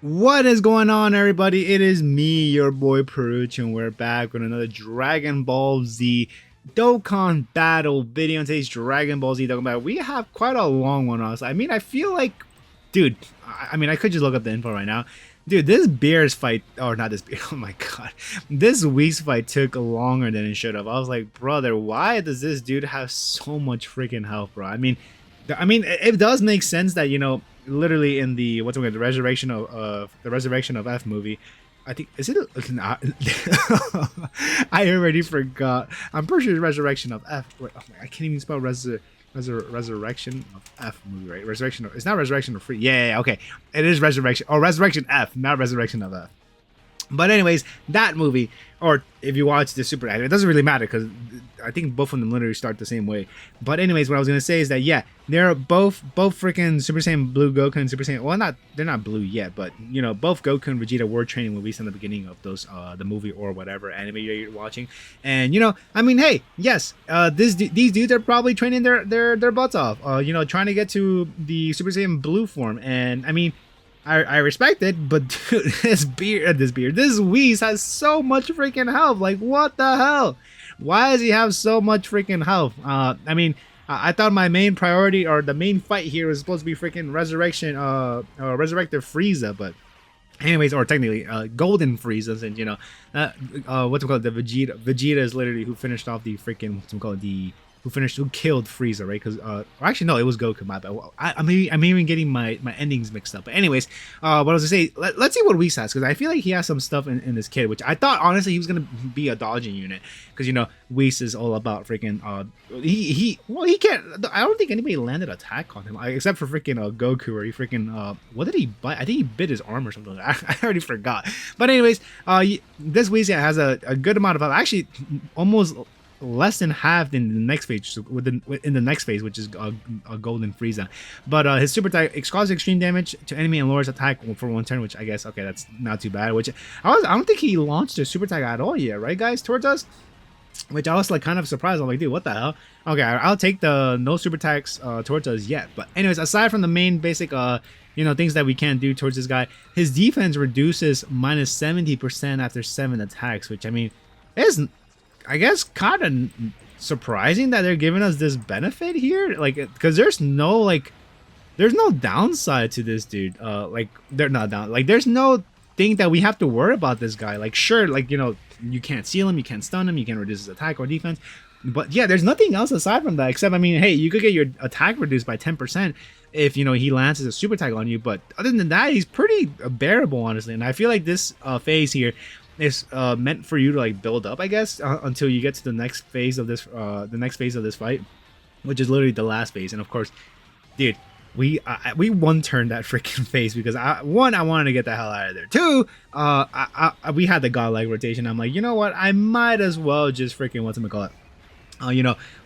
What is going on, everybody? It is me, your boy Perucho, and we're back with another Dragon Ball Z Dokkan battle video. In today's Dragon Ball Z Dokkan battle, we have quite a long one, honestly. I mean, I feel like, dude, I could just look up the info right now. Dude, this Beer's fight, or not this Beer, oh my god. This Whis fight took longer than it should have. I was like, brother, why does this dude have so much freaking health, bro? It does make sense that, literally in the the resurrection of F movie. I think is it not. I already forgot. I'm pretty sure it's resurrection of F. Wait, oh my, I can't even spell resurrection of F movie, right? Resurrection of, it's not resurrection of free. Yeah, okay, it is resurrection or resurrection F, not resurrection of F. But anyways, that movie, or if you watch the Super, it doesn't really matter because I think both of them literally start the same way. But anyways, what I was gonna say is that yeah, they're both freaking Super Saiyan Blue Goku and Super Saiyan. Well, they're not blue yet, but both Goku and Vegeta were training movies in the beginning of those the movie or whatever anime you're watching. And hey, yes, these dudes are probably training their butts off. Trying to get to the Super Saiyan Blue form. And I respect it, but dude, this Whis has so much freaking health. Like, what the hell? Why does he have so much freaking health? I thought my main priority or the main fight here was supposed to be freaking resurrected Frieza, but anyways, or technically Golden Freeza, and what's it called, the Vegeta is literally who finished off the freaking who killed Frieza, right? Because actually no, it was Goku. My bad. I'm even getting my endings mixed up. But anyways, what I was gonna say, let's see what Whis has, because I feel like he has some stuff in this kid, which I thought honestly he was gonna be a dodging unit, because Whis is all about freaking he can't. I don't think anybody landed attack on him except for freaking Goku, where he freaking what did he bite? I think he bit his arm or something. I already forgot. But anyways, this Whis has a good amount of actually almost less than half in the next phase, in the next phase, which is a Golden Freeza. But his super attack causes extreme damage to enemy and lowers attack for one turn, which I guess, okay, that's not too bad. Which I don't think he launched a super attack at all yet, right, guys, towards us? Which I was like kind of surprised. I'm like, dude, what the hell? Okay, I'll take the no super attacks towards us yet. But anyways, aside from the main basic things that we can't do towards this guy, his defense reduces minus 70% after 7 attacks, which I mean is, I guess, kind of surprising that they're giving us this benefit here, like, because there's no downside to this dude. Like, they're not down, like, there's no thing that we have to worry about this guy. Like, sure, like, you can't seal him, you can't stun him, you can't reduce his attack or defense, but yeah, there's nothing else aside from that, except, I mean, hey, you could get your attack reduced by 10% if he lances a super attack on you, but other than that, he's pretty bearable, honestly. And I feel like this phase here is meant for you to like build up, I guess, until you get to the next phase of this fight, which is literally the last phase. And of course, dude, we one turned that freaking phase because I wanted to get the hell out of there. Two, we had the godlike rotation. I'm like, you know what, I might as well just freaking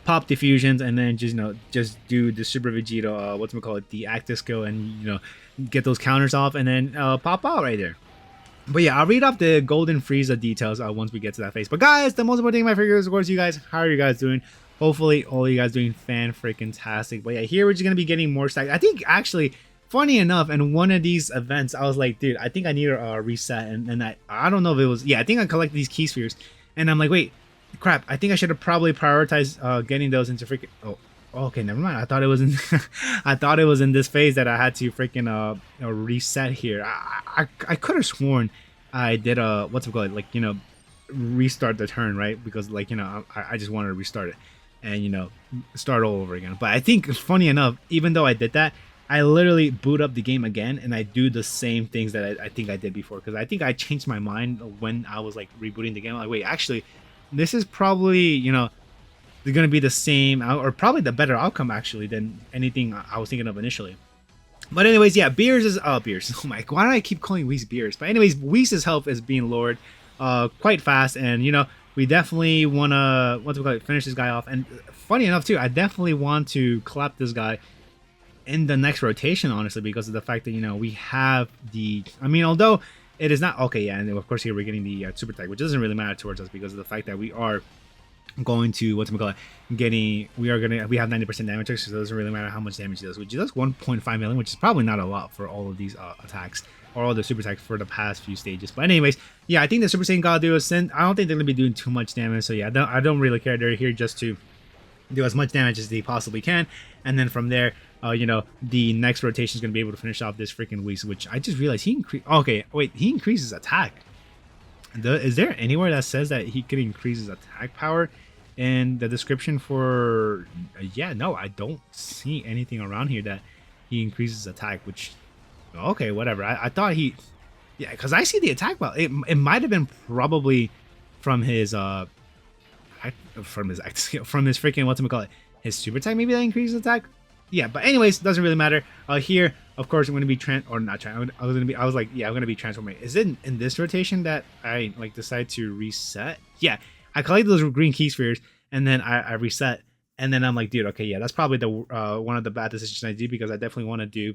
pop diffusions, and then just do the Super Vegeta the active skill, and get those counters off, and then pop out right there. But yeah, I'll read off the Golden Freeza details once we get to that phase. But guys, the most important thing in my figure is, of course, you guys. How are you guys doing? Hopefully, all of you guys doing fan-freaking-tastic. But yeah, here we're just going to be getting more stacks. I think, actually, funny enough, in one of these events, I was like, dude, I think I need a reset. And I don't know if it was... Yeah, I think I collected these key spheres. And I'm like, wait, crap. I think I should have probably prioritized getting those into freaking... Oh, okay, never mind. I thought it was in I thought it was in this phase that I had to freaking reset here. I could have sworn I did restart the turn, right? Because I just wanted to restart it and start all over again. But I think, funny enough, even though I did that, I literally boot up the game again and I do the same things that I think I did before, because I think I changed my mind when I was like rebooting the game. I'm like, wait, actually, this is probably they're going to be the same, or probably the better outcome, actually, than anything I was thinking of initially. But anyways, yeah, Beers. Oh my, why do I keep calling Whis Beers? But anyways, Whis' health is being lowered quite fast, and we definitely want to finish this guy off. And funny enough too, I definitely want to clap this guy in the next rotation, honestly, because of the fact that we have the, I mean, although it is not okay, yeah, and of course here we're getting the super attack, which doesn't really matter towards us because of the fact that we are going to we have 90% damage, so it doesn't really matter how much damage he does, which does 1.5 million, which is probably not a lot for all of these attacks or all the super attacks for the past few stages. But anyways, yeah, I think the Super Saiyan gotta do a sin. I don't think they're gonna be doing too much damage, so yeah, I don't really care. They're here just to do as much damage as they possibly can, and then from there, the next rotation is gonna be able to finish off this freaking Whis, which I just realized he increases attack. Is there anywhere that says that he could increase his attack power in the description for yeah, no, I don't see anything around here that he increases attack, which okay, whatever. I thought yeah, because I see the attack power. It might have been probably from his from his freaking his super attack, maybe that increases attack. Yeah, but anyways, doesn't really matter. Here, of course, I'm gonna be I was like, yeah, I'm gonna be transforming. Is it in this rotation that I like decide to reset? Yeah, I collect those green key spheres and then I reset, and then I'm like, dude, okay, yeah, that's probably the one of the bad decisions I did, because I definitely want to do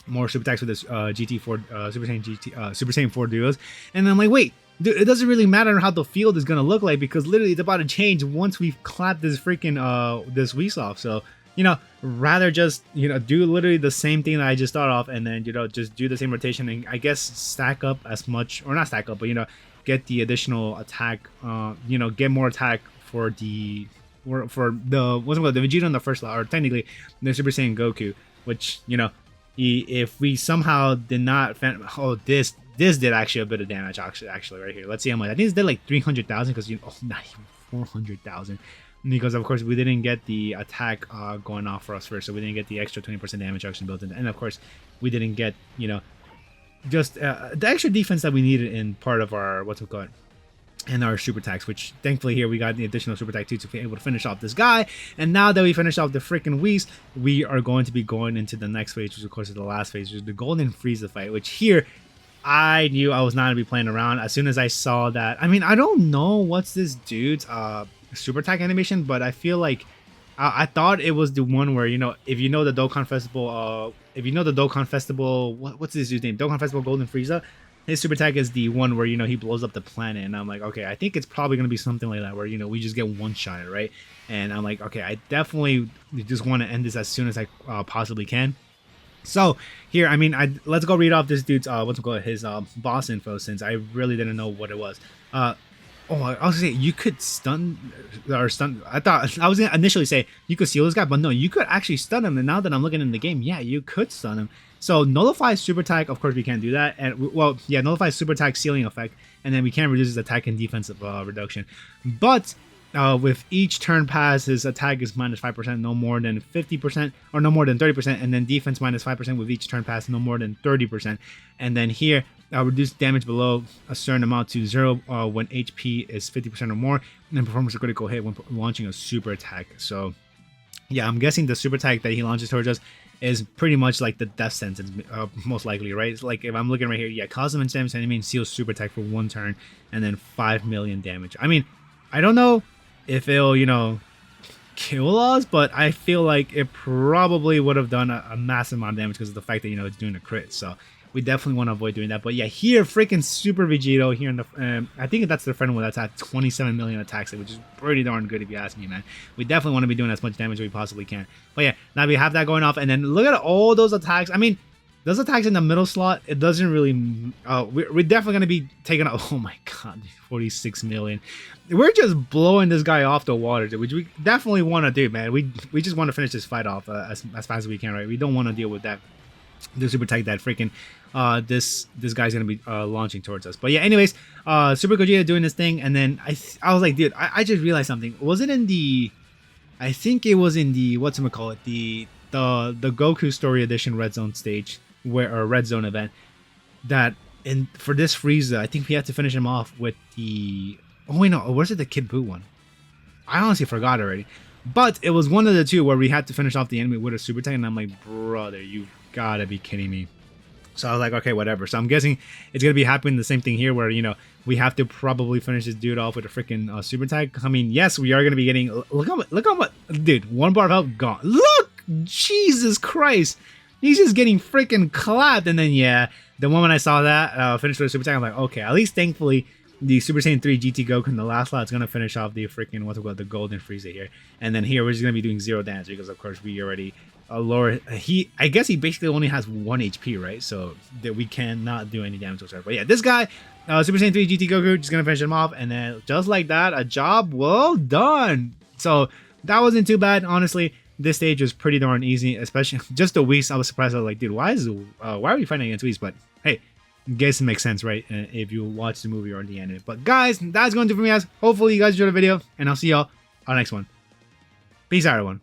more super attacks with this GT4 Super Saiyan 4 duos, and then I'm like, wait, dude, it doesn't really matter how the field is gonna look like, because literally it's about to change once we've clapped this freaking this Whis off. So rather just do literally the same thing that I just start off, and then just do the same rotation, and I guess stack up as much, or not stack up, but get the additional attack, get more attack for the Vegeta in the first slot, or technically the Super Saiyan Goku, which if we somehow did not this did actually a bit of damage actually right here. Let's see how much. I think this did like 300,000, because not even 400,000, because of course we didn't get the attack going off for us first, so we didn't get the extra 20% damage action built in, and of course we didn't get just the extra defense that we needed in part of our and our super attacks, which thankfully here we got the additional super attack too to be able to finish off this guy. And now that we finished off the freaking Whis, we are going to be going into the next phase, which of course is the last phase, which is the Golden Freeza fight, which here I knew I was not going to be playing around as soon as I saw that. I mean, I don't know what's this dude's super attack animation, but I feel like I thought it was the one where, if you know the Dokkan Festival, what's this dude's name? Dokkan Festival Golden Freeza. His super attack is the one where, he blows up the planet. And I'm like, okay, I think it's probably going to be something like that where, we just get one shot, right? And I'm like, okay, I definitely just want to end this as soon as I possibly can. So here, I mean, let's go read off this dude's, his boss info, since I really didn't know what it was. I was gonna say you could stun. I thought I was gonna initially say you could seal this guy, but no, you could actually stun him. And now that I'm looking in the game, yeah, you could stun him. So nullify super attack, of course we can't do that, and nullify super attack sealing effect, and then we can reduce his attack and defensive reduction. But with each turn pass, his attack is minus 5%, no more than 50%, or no more than 30%, and then defense minus 5% with each turn pass, no more than 30%. And then here, reduce damage below a certain amount to 0 when HP is 50% or more, and then performs a critical hit when launching a super attack. So yeah, I'm guessing the super attack that he launches towards us is pretty much like the death sentence, most likely, right? It's like if I'm looking right here, yeah, cause him damage, enemy and seal super attack for 1 turn, and then 5 million damage. I mean, I don't know if it'll, kill us, but I feel like it probably would have done a massive amount of damage because of the fact that, it's doing a crit. So we definitely want to avoid doing that. But yeah, here, freaking Super Vegeta here in the, I think that's the friend one that's at 27 million attacks, which is pretty darn good if you ask me, man. We definitely want to be doing as much damage as we possibly can. But yeah, now we have that going off, and then look at all those attacks. I mean, those attacks in the middle slot, it doesn't really, we're definitely going to be taking out, oh my god, 46 million. We're just blowing this guy off the water, which we definitely want to do, man. We just want to finish this fight off as fast as we can, right? We don't want to deal with that. The super attack that freaking this guy's gonna be launching towards us. But yeah, anyways, Super Gogeta doing this thing, and then I was like, dude, I just realized something. Was it in the, I think it was in the the Goku Story Edition Red Zone stage, or Red Zone event, that for this Frieza, I think we had to finish him off with the, oh wait, no, was it the Kid Buu one? I honestly forgot already. But it was one of the two where we had to finish off the enemy with a super attack, and I'm like, brother, you gotta be kidding me. So I was like, okay, whatever. So I'm guessing it's gonna be happening the same thing here, where we have to probably finish this dude off with a freaking super attack. I mean, yes, we are gonna be getting. Look how much, dude. 1 bar of health gone. Look, Jesus Christ, he's just getting freaking clapped. And then yeah, the moment I saw that finish with a super attack, I'm like, okay, at least thankfully the Super Saiyan 3 GT Goku, the last slot is gonna finish off the freaking what's it called, the Golden Freeza here, and then here we're just gonna be doing 0 damage because of course we already lower. I guess he basically only has 1 HP, right? So that we cannot do any damage whatsoever. But yeah, this guy, Super Saiyan 3 GT Goku, just gonna finish him off, and then just like that, a job well done. So that wasn't too bad, honestly. This stage was pretty darn easy, especially just the Whis. I was surprised. I was like, dude, why are we fighting against Whis? But hey, guess it makes sense, right? If you watch the movie or the anime. But guys, that's going to do for me, guys. Hopefully you guys enjoyed the video, and I'll see y'all on the next one. Peace out, everyone.